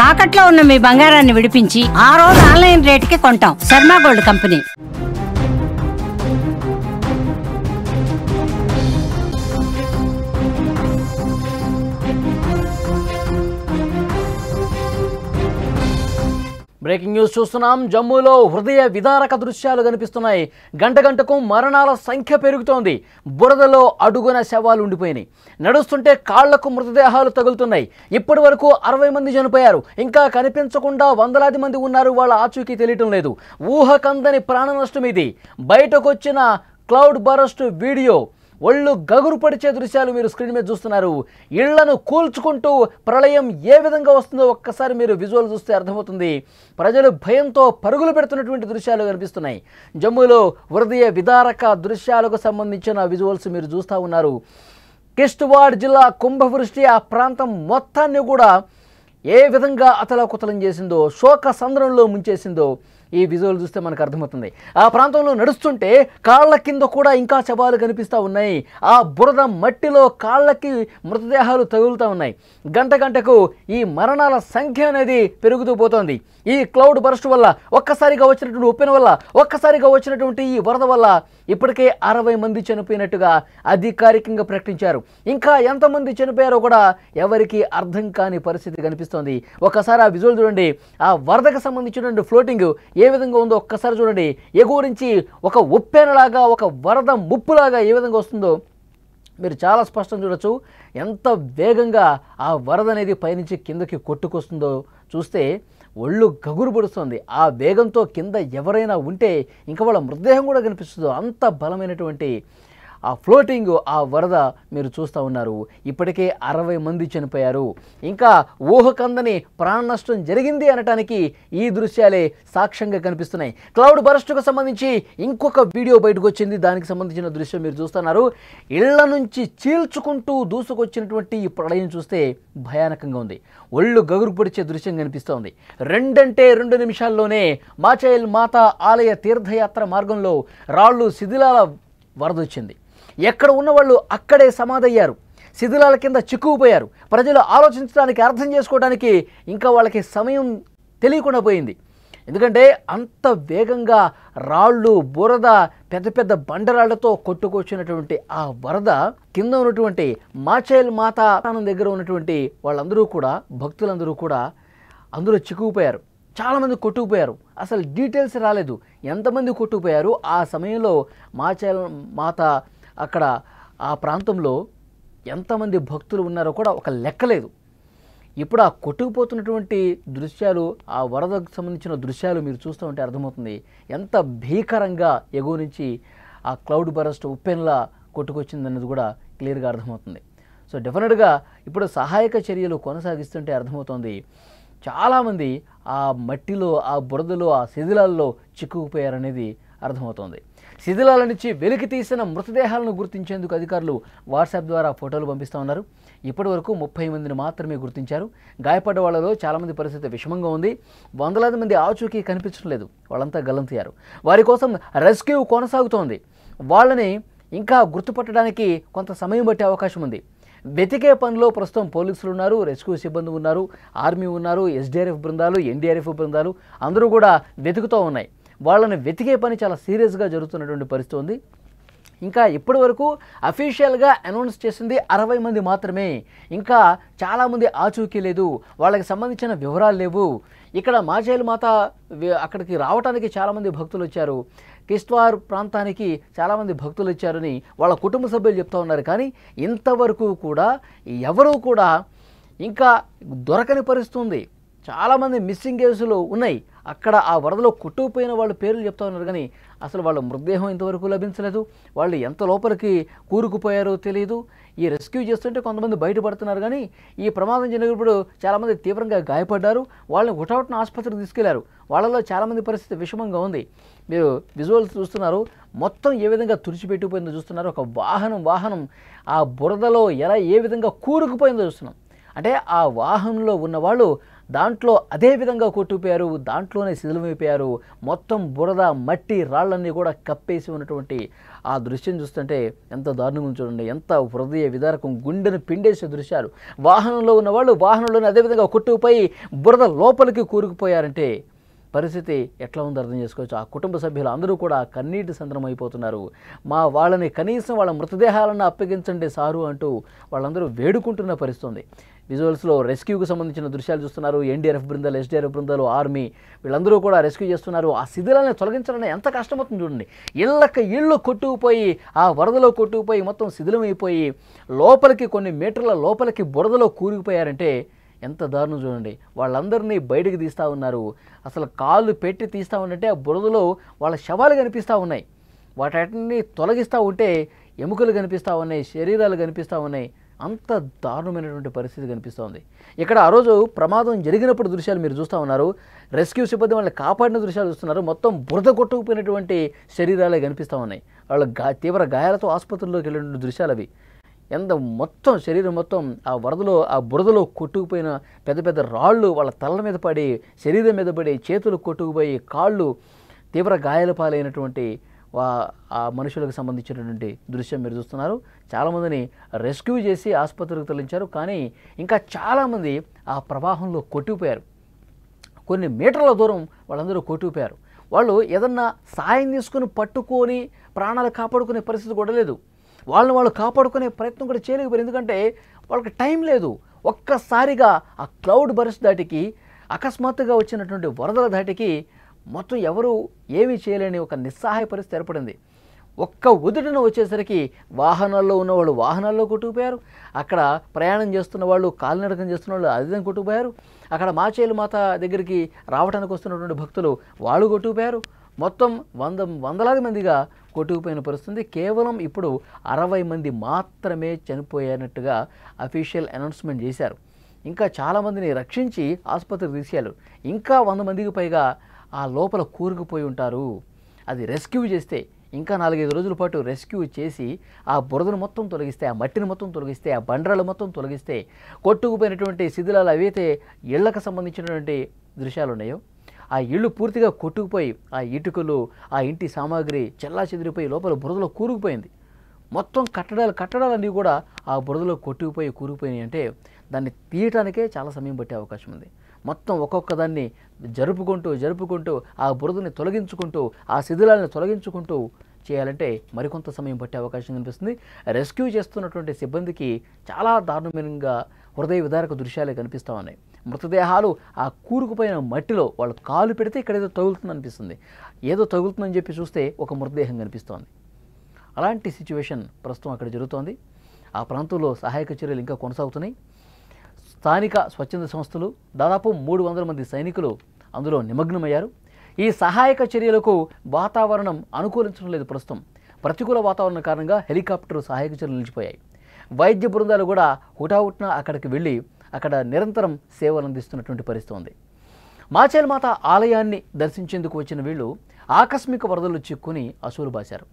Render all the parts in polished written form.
తాకట్లో ఉన్న మీ బంగారాన్ని విడిపించి ఆ రోజు ఆన్లైన్ రేటుకి కొంటాం. Sharma gold company. Breaking news చూస్తున్నాం. జమ్మూలో హృదయ విదారక దృశ్యాలు కనిపిస్తున్నాయి. గంట గంటకు మరణాల సంఖ్య పెరుగుతోంది. బురదలో అడుగున శవాలు ఉండిపోయినాయి. నడుస్తుంటే కాళ్లకు మృతదేహాలు తగులుతున్నాయి. ఇప్పటి వరకు 60 మంది చనిపోయారు. ఇంకా కనిపించకుండా వందలాది మంది ఉన్నారు. వాళ్ళ ఆచూకీ తెలియటం లేదు. ఊహకందని ప్రాణ నష్టం ఇది. బయటకు వచ్చిన క్లౌడ్ బరస్ట్ వీడియో. ఒళ్ళు గగురు పడిచే దృశ్యాలు మీరు స్క్రీన్ మీద చూస్తున్నారు. ఇళ్లను కూల్చుకుంటూ ప్రళయం ఏ విధంగా వస్తుందో ఒక్కసారి మీరు విజువల్ చూస్తే అర్థమవుతుంది. ప్రజలు భయంతో పరుగులు పెడుతున్నటువంటి దృశ్యాలు కనిపిస్తున్నాయి. జమ్మూలో హృదయ విదారక దృశ్యాలకు సంబంధించిన విజువల్స్ మీరు చూస్తూ ఉన్నారు. కిష్ట్వాడ్ జిల్లా కుంభవృష్టి ఆ ప్రాంతం మొత్తాన్ని కూడా ఏ విధంగా అతలాకుతలం చేసిందో, శోక సంద్రంలో ముంచేసిందో ఈ విజువల్ చూస్తే మనకు అర్థమవుతుంది. ఆ ప్రాంతంలో నడుస్తుంటే కాళ్ళ కింద కూడా ఇంకా శవాలు కనిపిస్తూ ఉన్నాయి. ఆ బురద మట్టిలో కాళ్ళకి మృతదేహాలు తగులుతూ ఉన్నాయి. గంట గంటకు ఈ మరణాల సంఖ్య అనేది పెరుగుతూ పోతోంది. ఈ క్లౌడ్ బరస్ట్ వల్ల, ఒక్కసారిగా వచ్చినటువంటి ఉప్పెన వల్ల, ఒక్కసారిగా వచ్చినటువంటి ఈ వరద వల్ల ఇప్పటికే 60 మంది చనిపోయినట్టుగా అధికారికంగా ప్రకటించారు. ఇంకా ఎంతమంది చనిపోయారో కూడా ఎవరికి అర్థం కాని పరిస్థితి కనిపిస్తోంది. ఒక్కసారి ఆ విజువల్ చూడండి. ఆ వరదకు సంబంధించినటువంటి ఫ్లోటింగ్ ఏ విధంగా ఉందో ఒక్కసారి చూడండి. ఎగువ నుంచి ఒక ఉప్పెనలాగా, ఒక వరద ముప్పులాగా ఏ విధంగా వస్తుందో మీరు చాలా స్పష్టంగా చూడొచ్చు. ఎంత వేగంగా ఆ వరద అనేది పైనుంచి కిందకి కొట్టుకొస్తుందో చూస్తే ఒళ్ళు గగురు పడుస్తుంది. ఆ వేగంతో కింద ఎవరైనా ఉంటే ఇంకా వాళ్ళ మృతదేహం కూడా కనిపిస్తుందో అంత బలమైనటువంటి ఆ ఫ్లోటింగ్, ఆ వరద మీరు చూస్తూ ఉన్నారు. ఇప్పటికే 60 మంది చనిపోయారు. ఇంకా ఊహకందని ప్రాణ నష్టం జరిగింది అనటానికి ఈ దృశ్యాలే సాక్ష్యంగా కనిపిస్తున్నాయి. క్లౌడ్ బరస్ట్కు సంబంధించి ఇంకొక వీడియో బయటకు వచ్చింది. దానికి సంబంధించిన దృశ్యం మీరు చూస్తున్నారు. ఇళ్ల నుంచి చీల్చుకుంటూ దూసుకొచ్చినటువంటి ఈ ప్రళయం చూస్తే భయానకంగా ఉంది. ఒళ్ళు గగురు పొడిచే దృశ్యం కనిపిస్తోంది. 2 నిమిషాల్లోనే మాచైల్ మాత ఆలయ తీర్థయాత్ర మార్గంలో రాళ్ళు శిథిలాల వరద వచ్చింది. ఎక్కడ ఉన్నవాళ్ళు అక్కడే సమాధయ్యారు. శిథిలాల కింద చిక్కుకుపోయారు. ప్రజలు ఆలోచించడానికి, అర్థం చేసుకోవడానికి ఇంకా వాళ్ళకి సమయం తెలియకుండా పోయింది. ఎందుకంటే అంత వేగంగా రాళ్ళు, బురద, పెద్ద పెద్ద బండరాళ్లతో కొట్టుకొచ్చినటువంటి ఆ వరద కింద ఉన్నటువంటి మాచైల్ మాత దగ్గర ఉన్నటువంటి వాళ్ళందరూ కూడా, భక్తులందరూ కూడా అందులో చిక్కుకుపోయారు. చాలామంది కొట్టుకుపోయారు. అసలు డీటెయిల్స్ రాలేదు ఎంతమంది కొట్టుకుపోయారు. ఆ సమయంలో మాచైల్ మాత అక్కడ ఆ ప్రాంతంలో ఎంతమంది భక్తులు ఉన్నారో కూడా ఒక లెక్కలేదు. ఇప్పుడు ఆ కొట్టుకుపోతున్నటువంటి దృశ్యాలు, ఆ వరదకు సంబంధించిన దృశ్యాలు మీరు చూస్తూ ఉంటే అర్థమవుతుంది ఎంత భీకరంగా ఎగువ నుంచి ఆ క్లౌడ్ బరస్ట్ ఉప్పెన్లా కొట్టుకొచ్చిందన్నది కూడా క్లియర్గా అర్థమవుతుంది. సో డెఫినెట్గా ఇప్పుడు సహాయక చర్యలు కొనసాగిస్తుంటే అర్థమవుతుంది చాలామంది ఆ మట్టిలో, ఆ బురదలో, ఆ శిథిలాల్లో చిక్కుకుపోయారనేది అర్థమవుతోంది. శిథిలాల నుంచి వెలికి తీసిన మృతదేహాలను గుర్తించేందుకు అధికారులు వాట్సాప్ ద్వారా ఫోటోలు పంపిస్తూ ఉన్నారు. ఇప్పటి వరకు 30 మందిని మాత్రమే గుర్తించారు. గాయపడ్డ వాళ్ళలో చాలామంది పరిస్థితి విషమంగా ఉంది. వందలాది మంది ఆచూకీ కనిపించడం లేదు. వాళ్ళంతా గల్లంతయ్యారు. వారి కోసం రెస్క్యూ కొనసాగుతోంది. వాళ్ళని ఇంకా గుర్తుపట్టడానికి కొంత సమయం పట్టే అవకాశం ఉంది. వెతికే పనిలో ప్రస్తుతం పోలీసులు ఉన్నారు, రెస్క్యూ సిబ్బంది ఉన్నారు, ఆర్మీ ఉన్నారు, ఎస్డీఆర్ఎఫ్ బృందాలు, ఎన్డీఆర్ఎఫ్ బృందాలు అందరూ కూడా వెతుకుతూ ఉన్నాయి. వాళ్ళని వెతికే పని చాలా సీరియస్గా జరుగుతున్నటువంటి పరిస్థితి ఉంది. ఇంకా ఇప్పటి వరకు అఫీషియల్గా అనౌన్స్ చేసింది 60 మంది మాత్రమే. ఇంకా చాలామంది ఆచూకీ లేదు. వాళ్ళకి సంబంధించిన వివరాలు లేవు. ఇక్కడ మాచైల్ మాత అక్కడికి రావడానికి చాలామంది భక్తులు వచ్చారు. కిష్ట్వార్ ప్రాంతానికి చాలామంది భక్తులు వచ్చారని వాళ్ళ కుటుంబ సభ్యులు చెప్తూ ఉన్నారు. కానీ ఇంతవరకు కూడా ఎవరూ కూడా ఇంకా దొరకని పరిస్థితి ఉంది. చాలామంది మిస్సింగ్ కేసులు ఉన్నాయి. అక్కడ ఆ వరదలో కొట్టుకుపోయిన వాళ్ళ పేర్లు చెప్తా ఉన్నారు. కానీ అసలు వాళ్ళ మృతదేహం ఇంతవరకు లభించలేదు. వాళ్ళు ఎంత లోపలికి కూరుకుపోయారో తెలియదు. ఈ రెస్క్యూ చేస్తుంటే కొంతమంది బయటపడుతున్నారు. కానీ ఈ ప్రమాదం జరిగినప్పుడు చాలామంది తీవ్రంగా గాయపడ్డారు. వాళ్ళని హుటాహుటిన ఆసుపత్రికి తీసుకెళ్లారు. వాళ్ళలో చాలామంది పరిస్థితి విషమంగా ఉంది. మీరు విజువల్స్ చూస్తున్నారు. మొత్తం ఏ విధంగా తుడిచిపెట్టిపోయిందో చూస్తున్నారు. ఒక వాహనం ఆ బురదలో ఎలా ఏ విధంగా కూరుకుపోయిందో చూస్తున్నాం. అంటే ఆ వాహనంలో ఉన్న వాళ్ళు దాంట్లో అదే విధంగా కొట్టుకుపోయారు, దాంట్లోనే శిథిలమైపోయారు. మొత్తం బురద, మట్టి, రాళ్ళన్నీ కూడా కప్పేసి ఉన్నటువంటి ఆ దృశ్యం చూస్తుంటే ఎంత దారుణంగా చూడండి. ఎంత హృదయ విదారకం, గుండెను పిండేసే దృశ్యాలు. వాహనంలో ఉన్న వాళ్ళు వాహనంలోనే అదేవిధంగా కొట్టుకుపోయి బురద లోపలికి కూరుకుపోయారంటే పరిస్థితి ఎట్లా ఉందో అర్థం చేసుకోవచ్చు. ఆ కుటుంబ సభ్యులు అందరూ కూడా కన్నీటి సంద్రం అయిపోతున్నారు. మా వాళ్ళని కనీసం వాళ్ళ మృతదేహాలను అప్పగించండి సారు అంటూ వాళ్ళందరూ వేడుకుంటున్న పరిస్థితి. విజువల్స్లో రెస్క్యూకు సంబంధించిన దృశ్యాలు చూస్తున్నారు. ఎన్డీఆర్ఎఫ్ బృందాలు, ఎస్డీఆర్ఎఫ్ బృందాలు, ఆర్మీ వీళ్ళందరూ కూడా రెస్క్యూ చేస్తున్నారు. ఆ శిథిలాన్ని తొలగించాలని ఎంత కష్టమవుతుంది చూడండి. ఇళ్ళు కొట్టుకుపోయి, ఆ వరదలో కొట్టుకుపోయి మొత్తం శిథిలమైపోయి లోపలికి కొన్ని మీటర్ల లోపలికి బురదలో కూరుకుపోయారంటే ఎంత దారుణం చూడండి. వాళ్ళందరినీ బయటకు తీస్తూ ఉన్నారు. అసలు కాళ్ళు పెట్టి తీస్తూ ఉంటే ఆ బురదలో వాళ్ళ శవాలు కనిపిస్తూ ఉన్నాయి. వాటిని తొలగిస్తూ ఉంటే ఎముకలు కనిపిస్తూ ఉన్నాయి, శరీరాలు కనిపిస్తూ ఉన్నాయి. అంత దారుణమైనటువంటి పరిస్థితి కనిపిస్తూ ఉంది. ఇక్కడ ఆ రోజు ప్రమాదం జరిగినప్పుడు దృశ్యాలు మీరు చూస్తూ ఉన్నారు. రెస్క్యూ సిబ్బంది వాళ్ళని కాపాడిన దృశ్యాలు చూస్తున్నారు. మొత్తం బురద కొట్టుకుపోయినటువంటి శరీరాలే కనిపిస్తూ ఉన్నాయి. వాళ్ళు తీవ్ర గాయాలతో ఆసుపత్రిలోకి వెళ్ళిన దృశ్యాలు అవి. ఎంత మొత్తం శరీరం మొత్తం ఆ వరదలో, ఆ బురదలో కొట్టుకుపోయిన పెద్ద పెద్ద రాళ్ళు వాళ్ళ తల మీద పడి, శరీరం మీద పడి, చేతులు కొట్టుకుపోయి, కాళ్ళు తీవ్ర గాయాల పాలైనటువంటి ఆ మనుషులకు సంబంధించినటువంటి దృశ్యం మీరు చూస్తున్నారు. చాలామందిని రెస్క్యూ చేసి ఆసుపత్రికి తరలించారు. కానీ ఇంకా చాలామంది ఆ ప్రవాహంలో కొట్టుకుపోయారు. కొన్ని మీటర్ల దూరం వాళ్ళందరూ కొట్టుకుపోయారు. వాళ్ళు ఏదన్నా సాయం తీసుకుని పట్టుకొని ప్రాణాలు కాపాడుకునే పరిస్థితి కూడా లేదు. వాళ్ళు కాపాడుకునే ప్రయత్నం కూడా చేయలేకపోయారు. ఎందుకంటే వాళ్ళకి టైం లేదు. ఒక్కసారిగా ఆ క్లౌడ్ బర్స్ట్ దాటికి, అకస్మాత్తుగా వచ్చినటువంటి వరదల దాటికి మొత్తం ఎవరు ఏమీ చేయలేని ఒక నిస్సహాయ పరిస్థితి ఏర్పడింది. ఒక్క ఉదుటన వచ్చేసరికి వాహనాల్లో ఉన్నవాళ్ళు వాహనాల్లో కొట్టుకుపోయారు. అక్కడ ప్రయాణం చేస్తున్న వాళ్ళు, కాలినడకం చేస్తున్న వాళ్ళు అదే కొట్టుకుపోయారు. అక్కడ మాచేలు మాత దగ్గరికి రావడానికి వస్తున్నటువంటి భక్తులు వాళ్ళు కొట్టుకుపోయారు. మొత్తం వందలాది మందిగా కొట్టుకుపోయిన పరిస్థితి. కేవలం ఇప్పుడు 60 మంది మాత్రమే చనిపోయినట్టుగా అఫీషియల్ అనౌన్స్మెంట్ చేశారు. ఇంకా చాలామందిని రక్షించి ఆసుపత్రికి తీసుకెళ్లారు. ఇంకా 100 మందికి పైగా ఆ లోపల కూరుకుపోయి ఉంటారు. అది రెస్క్యూ చేస్తే ఇంకా 4-5 రోజుల పాటు రెస్క్యూ చేసి ఆ బురదను మొత్తం తొలగిస్తే, ఆ మట్టిని మొత్తం తొలగిస్తే, ఆ బండరాలు మొత్తం తొలగిస్తే, కొట్టుకుపోయినటువంటి శిథిలాలు ఏవైతే ఇళ్లకు సంబంధించినటువంటి దృశ్యాలు ఉన్నాయో ఆ ఇళ్ళు పూర్తిగా కొట్టుకుపోయి, ఆ ఇటుకలు, ఆ ఇంటి సామాగ్రి చెల్లాచెదిరిపోయి లోపల బురదలో కూరుకుపోయింది. మొత్తం కట్టడాలన్నీ కూడా ఆ బురదలో కూరుకుపోయినాయి. అంటే దాన్ని తీయటానికే చాలా సమయం పట్టే అవకాశం ఉంది. మొత్తం ఒక్కొక్క దాన్ని జరుపుకుంటూ ఆ బురదని తొలగించుకుంటూ, ఆ శిథిలాలను తొలగించుకుంటూ చేయాలంటే మరికొంత సమయం పట్టే అవకాశం కనిపిస్తుంది. రెస్క్యూ చేస్తున్నటువంటి సిబ్బందికి చాలా దారుణంగా హృదయ విదారక దృశ్యాలే కనిపిస్తూ ఉన్నాయి. మృతదేహాలు ఆ కూరుకుపోయిన మట్టిలో వాళ్ళు కాలు పెడితే ఇక్కడ ఏదో తగులుతుంది అనిపిస్తుంది. ఏదో తగులుతుందని చెప్పి చూస్తే ఒక మృతదేహం కనిపిస్తోంది. అలాంటి సిచ్యువేషన్ ప్రస్తుతం అక్కడ జరుగుతోంది. ఆ ప్రాంతంలో సహాయక చర్యలు ఇంకా కొనసాగుతున్నాయి. స్థానిక స్వచ్ఛంద సంస్థలు, దాదాపు 300 మంది సైనికులు అందులో నిమగ్నమయ్యారు. ఈ సహాయక చర్యలకు వాతావరణం అనుకూలించడం లేదు. ప్రస్తుతం ప్రతికూల వాతావరణం కారణంగా హెలికాప్టర్ సహాయక చర్యలు నిలిచిపోయాయి. వైద్య బృందాలు కూడా హుటాహుటిన అక్కడికి వెళ్ళి అక్కడ నిరంతరం సేవలు అందిస్తున్నటువంటి పరిస్థితి ఉంది. మాచేలు మాత ఆలయాన్ని దర్శించేందుకు వచ్చిన వీళ్ళు ఆకస్మిక వరదలు చిక్కుని అసూలు బాశారు.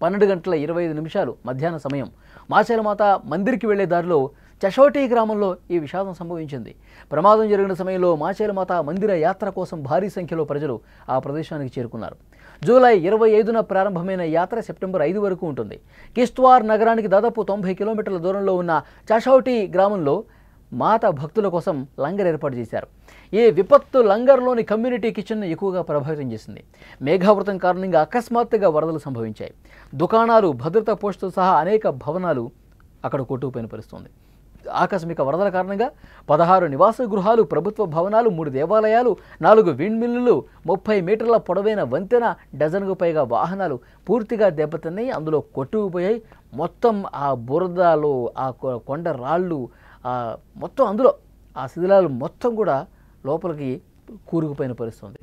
12 గంటల 25 నిమిషాలు మధ్యాహ్న సమయం మాచేలు మాత మందిర్కి వెళ్లే దారిలో చషోటి గ్రామంలో ఈ విషాదం సంభవించింది. ప్రమాదం జరిగిన సమయంలో మాచేలు మాత మందిర యాత్ర కోసం భారీ సంఖ్యలో ప్రజలు ఆ ప్రదేశానికి చేరుకున్నారు. జూలై 25న ప్రారంభమైన యాత్ర సెప్టెంబర్ 5 వరకు ఉంటుంది. కిష్త్వార్ నగరానికి దాదాపు 90 కిలోమీటర్ల దూరంలో ఉన్న చషోటి గ్రామంలో మాత భక్తుల కోసం లంగర్ ఏర్పాటు చేశారు. ఈ విపత్తు లంగర్లోని కమ్యూనిటీ కిచెన్ను ఎక్కువగా ప్రభావితం చేసింది. మేఘావృతం కారణంగా అకస్మాత్తుగా వరదలు సంభవించాయి. దుకాణాలు, భద్రతా పోస్టులు సహా అనేక భవనాలు అక్కడ కొట్టుకుపోయిన పరిస్థితుంది. ఆకస్మిక వరదల కారణంగా 16 నివాస గృహాలు, ప్రభుత్వ భవనాలు, 3 దేవాలయాలు, 4 విండ్ మిల్లులు, 30 మీటర్ల పొడవైన వంతెన, డజన్కు పైగా వాహనాలు పూర్తిగా దెబ్బతిన్నాయి. అందులో కొట్టుకుపోయాయి. మొత్తం ఆ బురదలో, ఆ కొండ రాళ్ళు, మొత్తం అందులో ఆ శిథిలాలు మొత్తం కూడా లోపలికి కూరుకుపోయిన పరిస్థితుంది.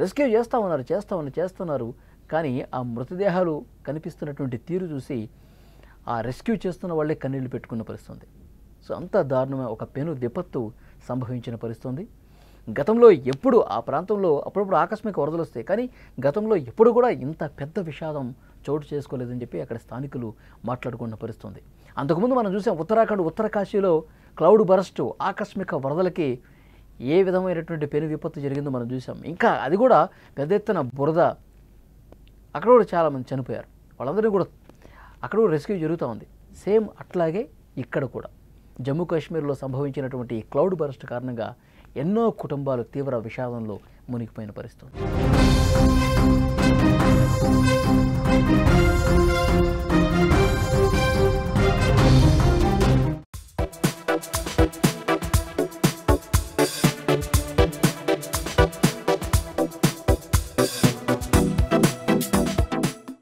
రెస్క్యూ చేస్తున్నారు. కానీ ఆ మృతదేహాలు కనిపిస్తున్నటువంటి తీరు చూసి ఆ రెస్క్యూ చేస్తున్న వాళ్ళే కన్నీళ్లు పెట్టుకున్న పరిస్థితుంది. సో అంత దారుణమైన ఒక పెను విపత్తు సంభవించిన పరిస్థితుంది. గతంలో ఎప్పుడు ఆ ప్రాంతంలో అప్పుడప్పుడు ఆకస్మిక వరదలు వస్తాయి, కానీ గతంలో ఎప్పుడు కూడా ఇంత పెద్ద విషాదం చోటు చేసుకోలేదని చెప్పి అక్కడ స్థానికులు మాట్లాడుకున్న పరిస్థితుంది. అంతకుముందు మనం చూసాం ఉత్తరాఖండ్, ఉత్తరకాశీలో క్లౌడ్ బరస్టు, ఆకస్మిక వరదలకి ఏ విధమైనటువంటి పెను విపత్తు జరిగిందో మనం చూసాం. ఇంకా అది కూడా పెద్ద ఎత్తున బురద, అక్కడ కూడా చాలామంది చనిపోయారు. వాళ్ళందరినీ కూడా అక్కడ కూడా రెస్క్యూ జరుగుతూ ఉంది. సేమ్ అట్లాగే ఇక్కడ కూడా జమ్మూ కాశ్మీర్లో సంభవించినటువంటి ఈ క్లౌడ్ బర్స్ట్ కారణంగా ఎన్నో కుటుంబాలు తీవ్ర విషాదంలో మునిగిపోయిన పరిస్థితి.